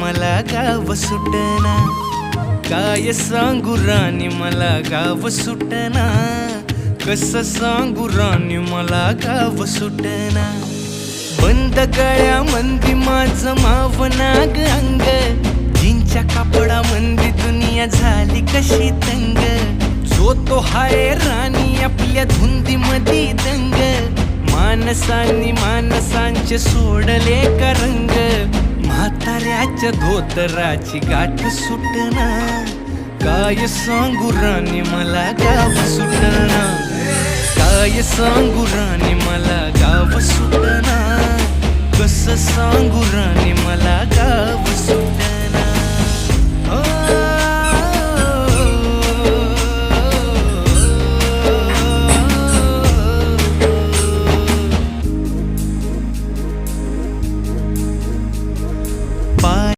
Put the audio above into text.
मला गाव सुटना, काय सांगू राणी मला गाव सुटना, कसं सांगू राणी मला गाव सुटना. बंद गळ्यामंदी माझं मावनाग अंग, जीनच्या कापडामंदी दुनिया झाली कशी तंग. जो तो हाय राणी आपल्या धुंदीमधी दंग, माणसांनी माणसांचे सोडले का रंग. म्हाताऱ्याच्या धोतराची गाठ सुटना, काय सांगू राणी मला गाव सुटना, काय सांगू राणी मला गाव सुटना, कसं सांगू राणी मला गाव